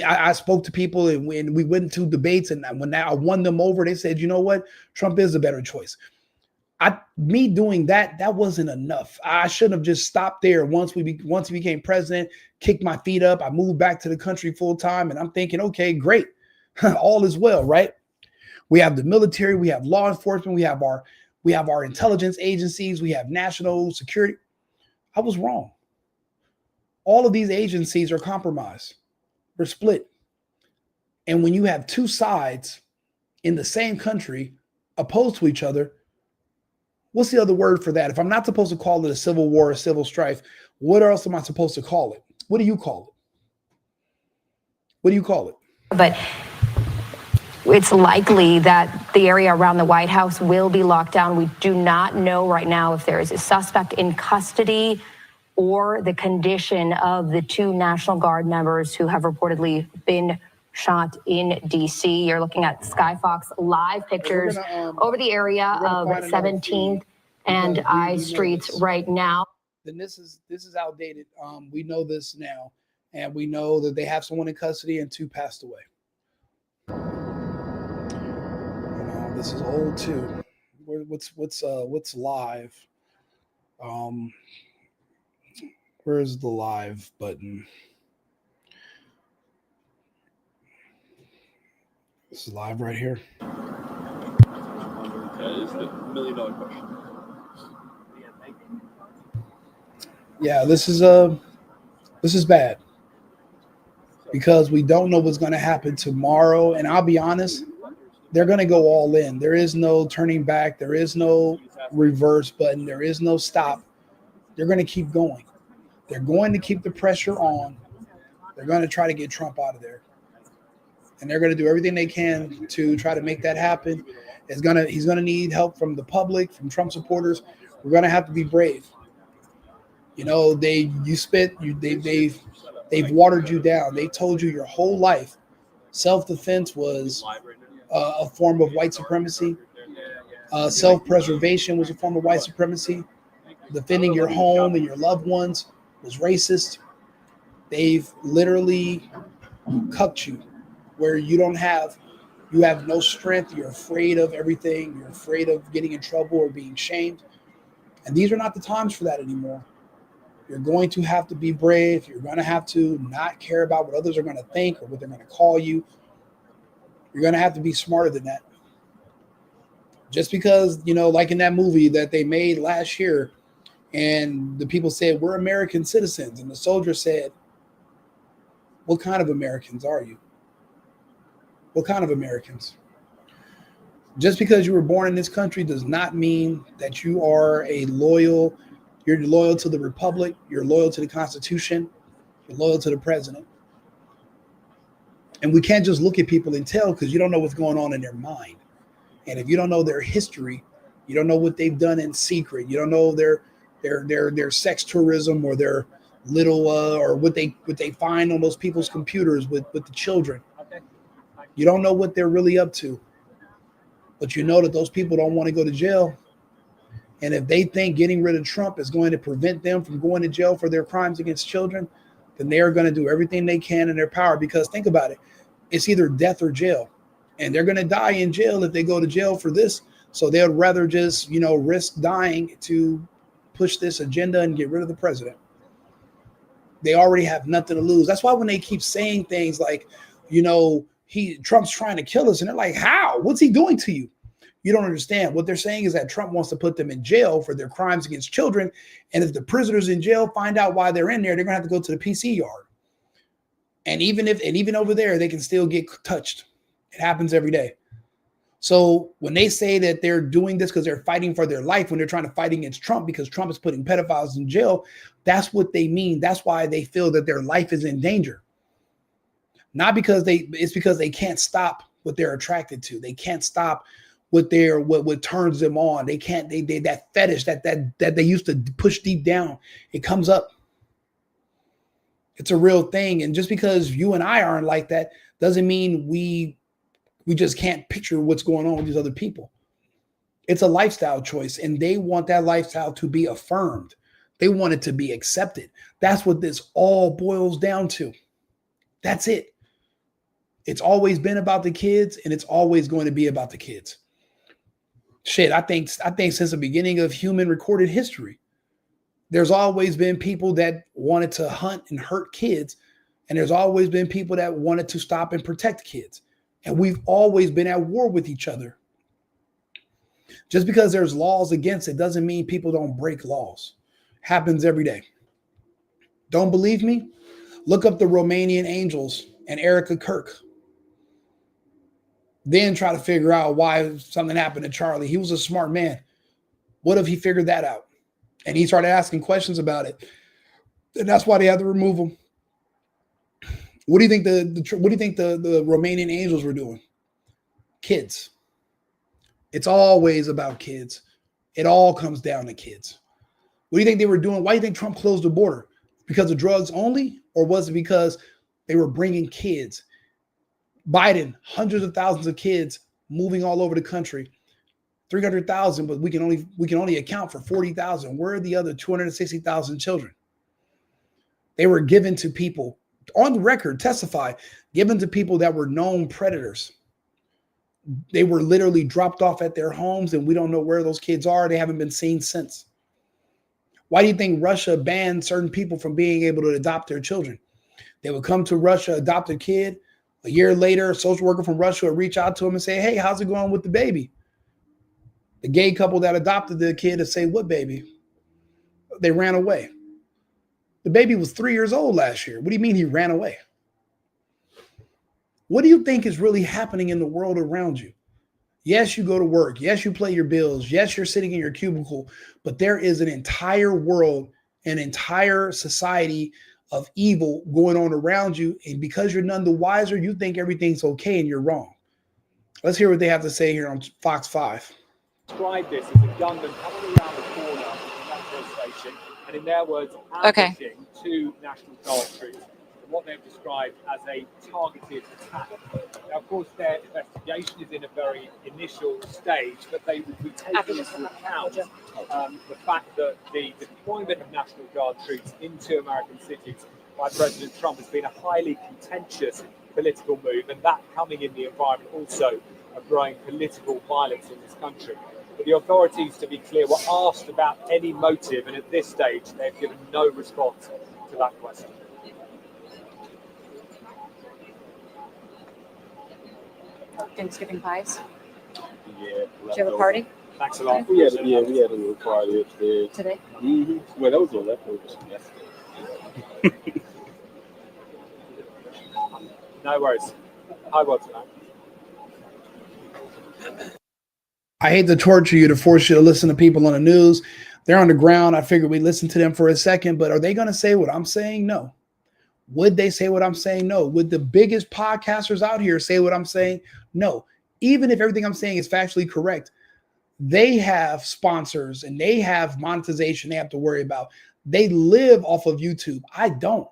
S3: I spoke to people, and when we went to debates, and when I won them over, they said, you know what, Trump is a better choice. Me doing that wasn't enough. I shouldn't have just stopped there. Once he became president, kicked my feet up. I moved back to the country full time, and I'm thinking, okay, great, all is well, right? We have the military, we have law enforcement, we have our intelligence agencies, we have national security. I was wrong. All of these agencies are compromised. We're split. And when you have two sides in the same country opposed to each other, what's the other word for that? If I'm not supposed to call it a civil war or civil strife, what else am I supposed to call it? What do you call it? What do you call it?
S2: But it's likely that the area around the White House will be locked down. We do not know right now if there is a suspect in custody or the condition of the 2 National Guard members who have reportedly been shot in D.C. You're looking at Skyfox live pictures over the area of 17th and I Streets right now.
S3: Then this is outdated. We know this now, and we know that they have someone in custody and 2 passed away. This is old too. What's live? Where's the live button? This is live right here.
S6: That is the $1 million question.
S3: Yeah, this is bad because we don't know what's going to happen tomorrow. And I'll be honest, they're going to go all in. There is no turning back. There is no reverse button. There is no stop. They're going to keep going. They're going to keep the pressure on. They're going to try to get Trump out of there. And they're going to do everything they can to try to make that happen. He's going to need help from the public, from Trump supporters. We're going to have to be brave. You know, they've watered you down. They told you your whole life self-defense was a form of white supremacy. Self-preservation was a form of white supremacy. Defending your home and your loved ones was racist. They've literally cucked you where you have no strength. You're afraid of everything. You're afraid of getting in trouble or being shamed. And these are not the times for that anymore. You're going to have to be brave. You're going to have to not care about what others are going to think or what they're going to call you. You're going to have to be smarter than that. Just because, you know, like in that movie that they made last year, and the people said, we're American citizens. And the soldier said, what kind of Americans are you? What kind of Americans? Just because you were born in this country does not mean that you are you're loyal to the Republic, you're loyal to the Constitution, you're loyal to the president. And we can't just look at people and tell because you don't know what's going on in their mind. And if you don't know their history, you don't know what they've done in secret, you don't know their sex tourism or their little or what they find on those people's computers with the children. You don't know what they're really up to. But you know that those people don't want to go to jail. And if they think getting rid of Trump is going to prevent them from going to jail for their crimes against children, then they are going to do everything they can in their power. Because think about it. It's either death or jail. And they're going to die in jail if they go to jail for this. So they'd rather just, risk dying to push this agenda and get rid of the president. They already have nothing to lose. That's why when they keep saying things like, Trump's trying to kill us. And they're like, how? What's he doing to you? You don't understand. What they're saying is that Trump wants to put them in jail for their crimes against children. And if the prisoners in jail find out why they're in there, they're going to have to go to the PC yard. And even over there, they can still get touched. It happens every day. So when they say that they're doing this because they're fighting for their life, when they're trying to fight against Trump because Trump is putting pedophiles in jail, that's what they mean. That's why they feel that their life is in danger. Not because it's because they can't stop what they're attracted to. They can't stop what turns them on. They can't, that fetish that they used to push deep down, it comes up. It's a real thing. And just because you and I aren't like that doesn't mean we just can't picture what's going on with these other people. It's a lifestyle choice, and they want that lifestyle to be affirmed. They want it to be accepted. That's what this all boils down to. That's it. It's always been about the kids, and it's always going to be about the kids. Shit, I think since the beginning of human recorded history, there's always been people that wanted to hunt and hurt kids, and there's always been people that wanted to stop and protect kids. And we've always been at war with each other. Just because there's laws against it doesn't mean people don't break laws. Happens every day. Don't believe me? Look up the Romanian Angels and Erica Kirk. Then try to figure out why something happened to Charlie. He was a smart man. What if he figured that out? And he started asking questions about it. And that's why they had to remove him. What do you think the Romanian Angels were doing? Kids. It's always about kids. It all comes down to kids. What do you think they were doing? Why do you think Trump closed the border? Because of drugs only? Or was it because they were bringing kids? Biden, hundreds of thousands of kids moving all over the country. 300,000, but we can only account for 40,000. Where are the other 260,000 children? They were given to people, on the record, testify, given to people that were known predators. They were literally dropped off at their homes, and we don't know where those kids are. They haven't been seen since. Why do you think Russia banned certain people from being able to adopt their children? They would come to Russia, adopt a kid. A year later, a social worker from Russia would reach out to them and say, hey, how's it going with the baby? The gay couple that adopted the kid would say, what baby? They ran away. The baby was 3 years old last year. What do you mean he ran away? What do you think is really happening in the world around you? Yes, you go to work. Yes, you pay your bills. Yes, you're sitting in your cubicle. But there is an entire world, an entire society of evil going on around you. And because you're none the wiser, you think everything's okay and you're wrong. Let's hear what they have to say here on Fox 5.
S6: Describe this as a gunman coming around the corner of the metro station and, in their words, ambushing two National Guard troops in what they've described as a targeted attack. Now, of course, their investigation is in a very initial stage, but they will be taking into account the fact that the deployment of National Guard troops into American cities by President Trump has been a highly contentious political move, and that coming in the environment also of growing political violence in this country. But the authorities, to be clear, were asked about any motive, and at this stage they've given no response to that question.
S7: Thanksgiving pies?
S8: Yeah.
S7: Did you have a party?
S6: Thanks a lot.
S8: We had a little party upstairs.
S7: Today?
S8: Mm-hmm. Well, that was on leftovers from yesterday.
S6: No worries. I was tonight.
S3: I hate to torture you to force you to listen to people on the news. They're on the ground. I figured we'd listen to them for a second, but are they going to say what I'm saying? No. Would they say what I'm saying? No. Would the biggest podcasters out here say what I'm saying? No. Even if everything I'm saying is factually correct, they have sponsors and they have monetization they have to worry about. They live off of YouTube. I don't.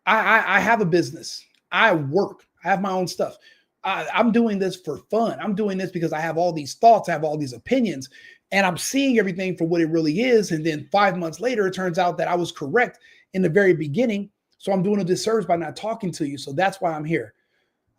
S3: I have a business. I work. I have my own stuff. I'm doing this for fun. I'm doing this because I have all these thoughts. I have all these opinions, and I'm seeing everything for what it really is. And then 5 months later, it turns out that I was correct in the very beginning. So I'm doing a disservice by not talking to you. So that's why I'm here.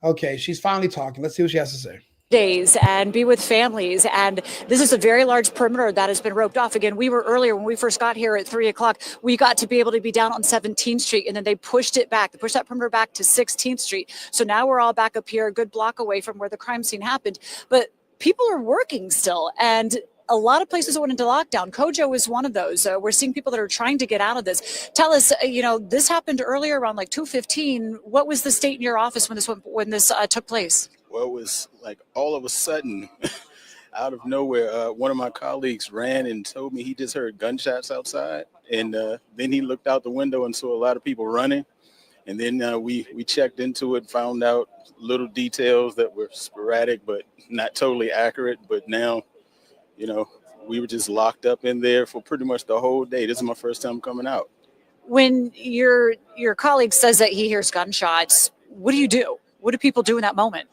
S3: Okay, she's finally talking. Let's see what she has to say.
S9: Days and be with families. And this is a very large perimeter that has been roped off. Again, we were earlier when we first got here at 3 o'clock, we got to be able to be down on 17th Street, and then they pushed it back. They pushed that perimeter back to 16th Street. So now we're all back up here, a good block away from where the crime scene happened. But people are working still, and a lot of places went into lockdown. Kojo is one of those. We're seeing people that are trying to get out of this. Tell us, this happened earlier around like 2:15. What was the state in your office when this took place?
S8: Well, it was like all of a sudden, out of nowhere, one of my colleagues ran and told me he just heard gunshots outside. And then he looked out the window and saw a lot of people running. And then we checked into it, found out little details that were sporadic, but not totally accurate. But now, we were just locked up in there for pretty much the whole day. This is my first time coming out.
S9: When your colleague says that he hears gunshots, what do you do? What do people do in that moment?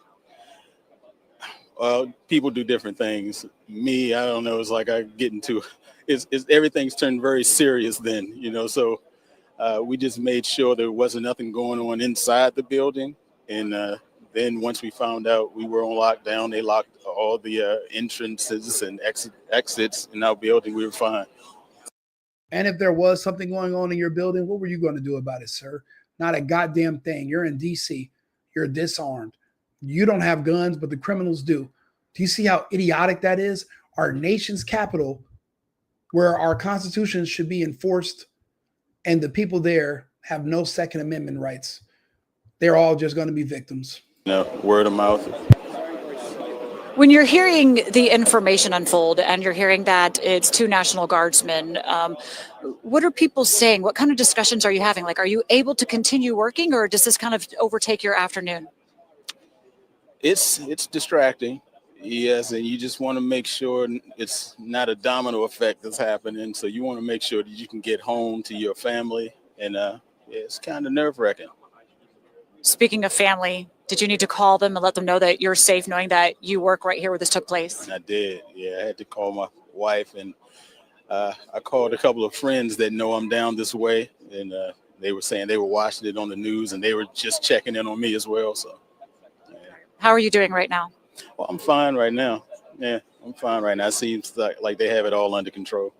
S8: People do different things. Me, I don't know. It's like I get into it's everything's turned very serious then, So we just made sure there wasn't nothing going on inside the building. And then once we found out we were on lockdown, they locked all the entrances and exits in our building. We were fine.
S3: And if there was something going on in your building, what were you going to do about it, sir? Not a goddamn thing. You're in DC. You're disarmed. You don't have guns, but the criminals do. Do you see how idiotic that is? Our nation's capital, where our constitution should be enforced, and the people there have no Second Amendment rights. They're all just going to be victims.
S8: Word of mouth.
S9: When you're hearing the information unfold and you're hearing that it's 2 National Guardsmen, what are people saying? What kind of discussions are you having? Like, are you able to continue working, or does this kind of overtake your afternoon?
S8: It's distracting. Yes, and you just want to make sure it's not a domino effect that's happening. So you want to make sure that you can get home to your family, and it's kind of nerve-wracking.
S9: Speaking of family, did you need to call them and let them know that you're safe, knowing that you work right here where this took place?
S8: I did. Yeah, I had to call my wife, and I called a couple of friends that know I'm down this way, and they were saying they were watching it on the news, and they were just checking in on me as well. So, yeah.
S9: How are you doing right now?
S8: Well, I'm fine right now. Yeah, I'm fine right now. It seems like they have it all under control.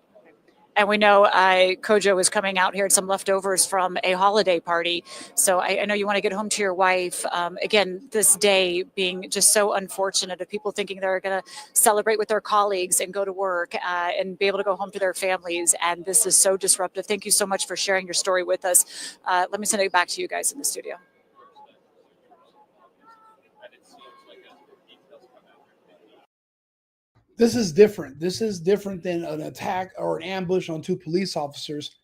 S9: And we know Kojo is coming out here and some leftovers from a holiday party. So I know you want to get home to your wife. Again, this day being just so unfortunate of people thinking they're going to celebrate with their colleagues and go to work and be able to go home to their families. And this is so disruptive. Thank you so much for sharing your story with us. Let me send it back to you guys in the studio.
S3: This is different. This is different than an attack or an ambush on 2 police officers.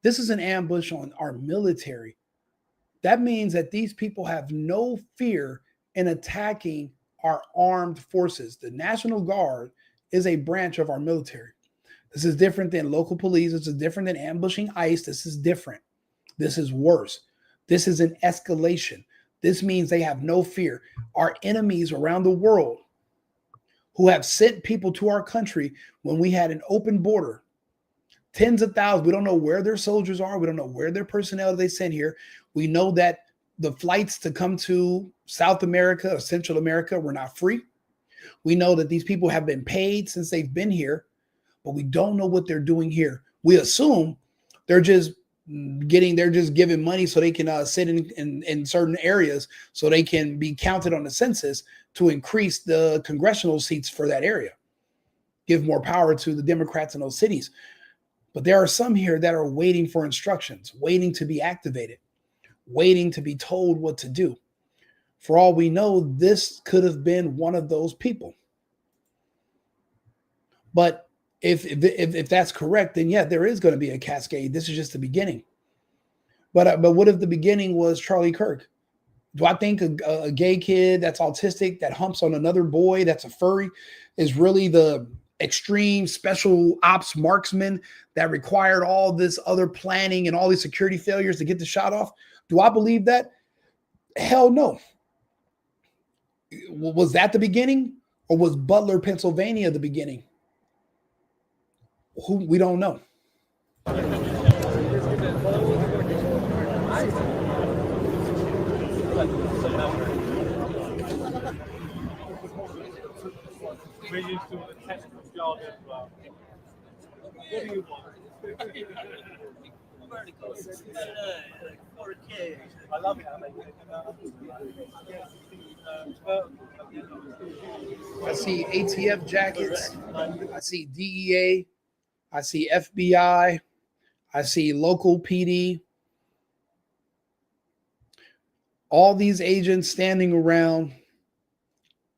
S3: This is an ambush on our military. That means that these people have no fear in attacking our armed forces. The National Guard is a branch of our military. This is different than local police. This is different than ambushing ICE. This is different. This is worse. This is an escalation. This means they have no fear. Our enemies around the world who have sent people to our country when we had an open border, tens of thousands. We don't know where their soldiers are. We don't know where their personnel they sent here. We know that the flights to come to South America or Central America were not free. We know that these people have been paid since they've been here, but we don't know what they're doing here. We assume they're just giving money so they can sit in certain areas so they can be counted on the census to increase the congressional seats for that area, give more power to the Democrats in those cities. But there are some here that are waiting for instructions, waiting to be activated, waiting to be told what to do. For all we know, this could have been one of those people. But if that's correct, then yeah, there is going to be a cascade. This is just the beginning. But what if the beginning was Charlie Kirk? Do I think a gay kid that's autistic that humps on another boy that's a furry is really the extreme special ops marksman that required all this other planning and all these security failures to get the shot off? Do I believe that? Hell no. Was that the beginning, or was Butler, Pennsylvania the beginning? We don't know.
S6: We're used to the technical jargon. What do you want? I love it.
S3: I see ATF jackets. I see DEA. I see FBI. I see local PD. All these agents standing around.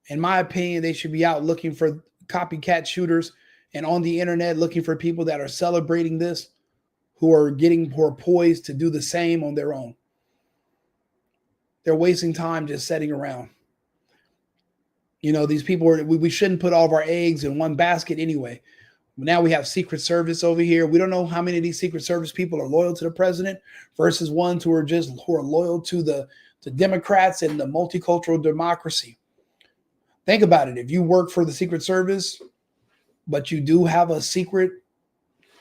S3: In my opinion, they should be out looking for copycat shooters and on the internet looking for people that are celebrating this, who are poised to do the same on their own. They're wasting time just sitting around. You know, these people we shouldn't put all of our eggs in one basket anyway. Now we have Secret Service over here. We don't know how many of these Secret Service people are loyal to the president versus ones who are loyal to the Democrats and the multicultural democracy. Think about it. If you work for the Secret Service, but you do have a secret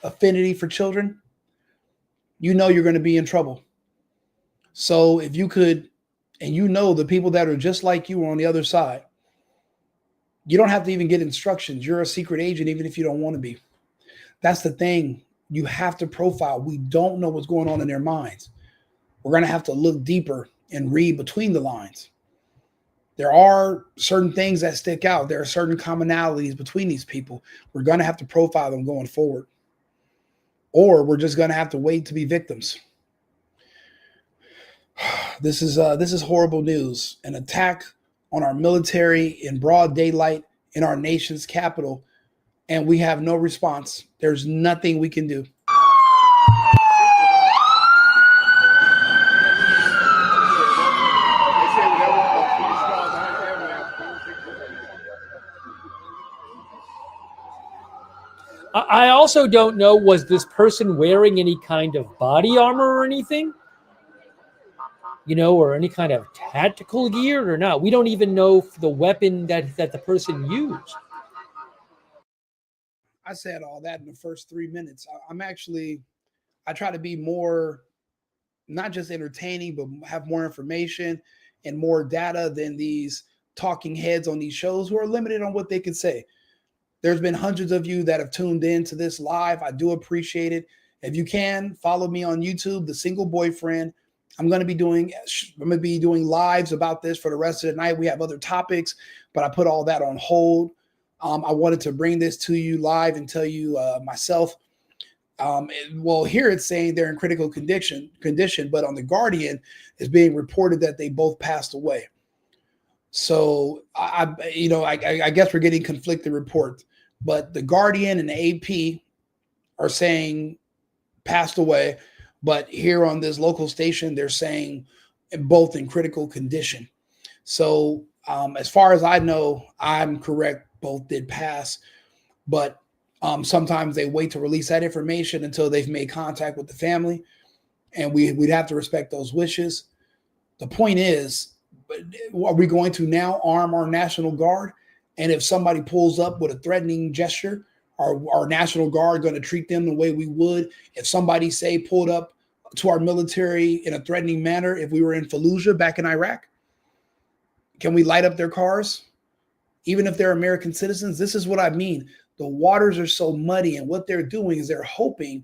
S3: affinity for children, you know you're going to be in trouble. So if you could, and you know the people that are just like you are on the other side, you don't have to even get instructions. You're a secret agent, even if you don't want to be. That's the thing. You have to profile. We don't know what's going on in their minds. We're going to have to look deeper and read between the lines. There are certain things that stick out. There are certain commonalities between these people. We're going to have to profile them going forward. Or we're just going to have to wait to be victims. This is horrible news. An attack on our military in broad daylight in our nation's capital, and we have no response. There's nothing we can do.
S6: I also don't know, was this person wearing any kind of body armor or anything? You know, or any kind of tactical gear or not? We don't even know the weapon that the person used.
S3: I said all that in the first 3 minutes. I try to be more, not just entertaining, but have more information and more data than these talking heads on these shows who are limited on what they can say. There's been hundreds of you that have tuned in to this live. I do appreciate it. If you can, follow me on YouTube, The Single Boyfriend. I'm going to be doing lives about this for the rest of the night. We have other topics, but I put all that on hold. I wanted to bring this to you live and tell you myself. Well, here it's saying they're in critical condition, but on The Guardian, it's being reported that they both passed away. So I guess we're getting conflicting reports, but The Guardian and the AP are saying passed away, but here on this local station, they're saying both in critical condition. So as far as I know, I'm correct. Both did pass, but sometimes they wait to release that information until they've made contact with the family, and we'd have to respect those wishes. The point is, are we going to now arm our National Guard? And if somebody pulls up with a threatening gesture, are our National Guard going to treat them the way we would if somebody, say, pulled up to our military in a threatening manner if we were in Fallujah back in Iraq? Can we light up their cars? Even if they're American citizens? This is what I mean. The waters are so muddy, and what they're doing is they're hoping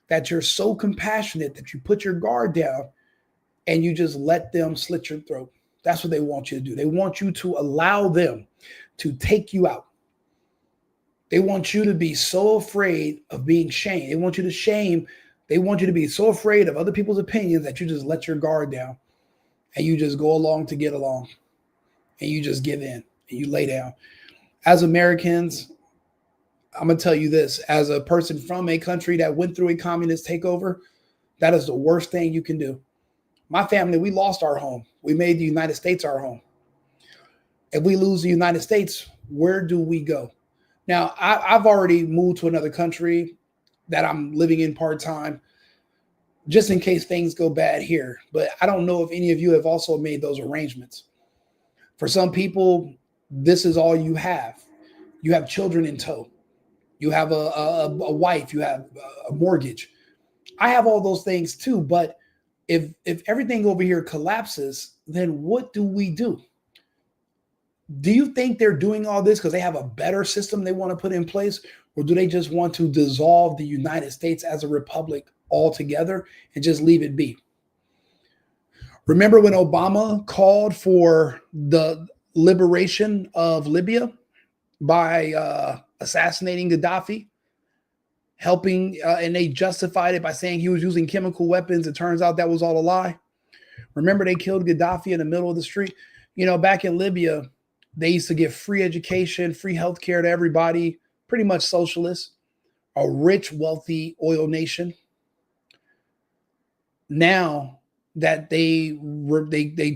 S3: that you're so compassionate that you put your guard down and you just let them slit your throat. That's what they want you to do. They want you to allow them to take you out. They want you to be so afraid of being shamed. They want you to be so afraid of other people's opinions that you just let your guard down and you just go along to get along and you just give in and you lay down. As Americans, I'm going to tell you this, as a person from a country that went through a communist takeover, that is the worst thing you can do. My family, we lost our home. We made the United States our home. If we lose the United States, where do we go? Now, I've already moved to another country that I'm living in part-time, just in case things go bad here. But I don't know if any of you have also made those arrangements. For some people, this is all you have. You have children in tow. You have a wife. You have a mortgage. I have all those things too. But if everything over here collapses, then what do we do? Do you think they're doing all this because they have a better system they want to put in place? Or do they just want to dissolve the United States as a republic altogether and just leave it be? Remember when Obama called for the liberation of Libya by assassinating Gaddafi, helping, and they justified it by saying he was using chemical weapons. It turns out that was all a lie. Remember they killed Gaddafi in the middle of the street? You know, back in Libya, they used to give free education, free healthcare to everybody, pretty much socialist, a rich, wealthy oil nation. Now that they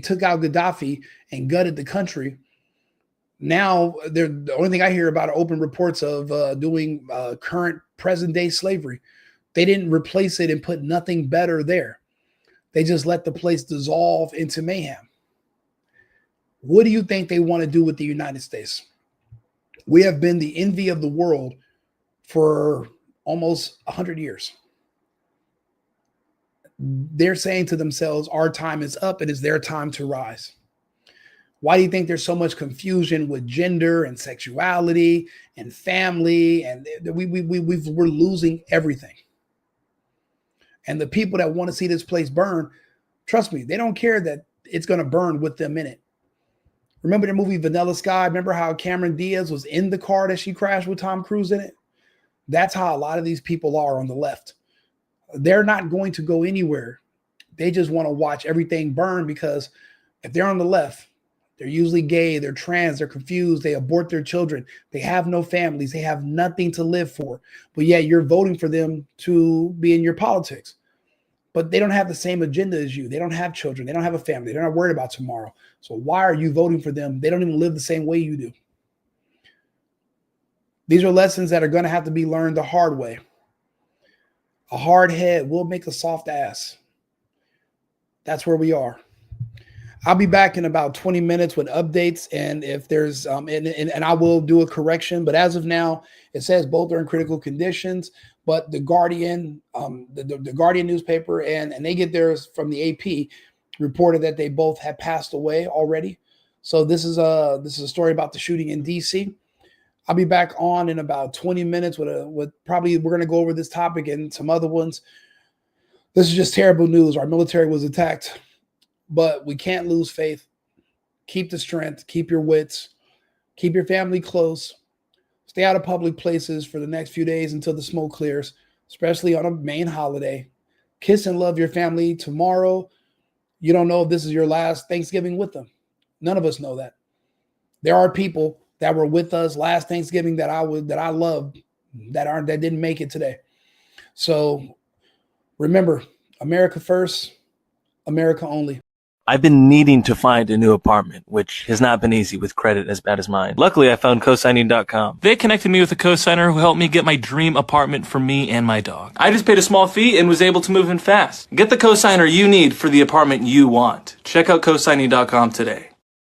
S3: took out Gaddafi and gutted the country, now the only thing I hear about are open reports of doing current present day slavery. They didn't replace it and put nothing better there. They just let the place dissolve into mayhem. What do you think they want to do with the United States? We have been the envy of the world for almost 100 years. They're saying to themselves, our time is up. It is their time to rise. Why do you think there's so much confusion with gender and sexuality and family? And we're losing everything. And the people that want to see this place burn, trust me, they don't care that it's going to burn with them in it. Remember the movie Vanilla Sky? Remember how Cameron Diaz was in the car that she crashed with Tom Cruise in it? That's how a lot of these people are on the left. They're not going to go anywhere. They just want to watch everything burn, because if they're on the left, they're usually gay, they're trans, they're confused, they abort their children, they have no families, they have nothing to live for. But yet you're voting for them to be in your politics. But they don't have the same agenda as you. They don't have children. They don't have a family. They're not worried about tomorrow. So why are you voting for them? They don't even live the same way you do. These are lessons that are going to have to be learned the hard way. A hard head will make a soft ass. That's where we are. I'll be back in about 20 minutes with updates, and if there's and I will do a correction. But as of now, it says both are in critical conditions. But the Guardian, the Guardian newspaper, and they get theirs from the AP, reported that they both had passed away already. So this is a story about the shooting in DC. I'll be back on in about 20 minutes with probably, we're going to go over this topic and some other ones. This is just terrible news. Our military was attacked, but we can't lose faith. Keep the strength, keep your wits, keep your family close. Stay out of public places for the next few days until the smoke clears, especially on a main holiday. Kiss and love your family tomorrow. You don't know if this is your last Thanksgiving with them. None of us know that. There are people that were with us last Thanksgiving that I loved that didn't make it today. So remember, America first, America only.
S10: I've been needing to find a new apartment, which has not been easy with credit as bad as mine. Luckily, I found cosigning.com. They connected me with a cosigner who helped me get my dream apartment for me and my dog. I just paid a small fee and was able to move in fast. Get the cosigner you need for the apartment you want. Check out cosigning.com today.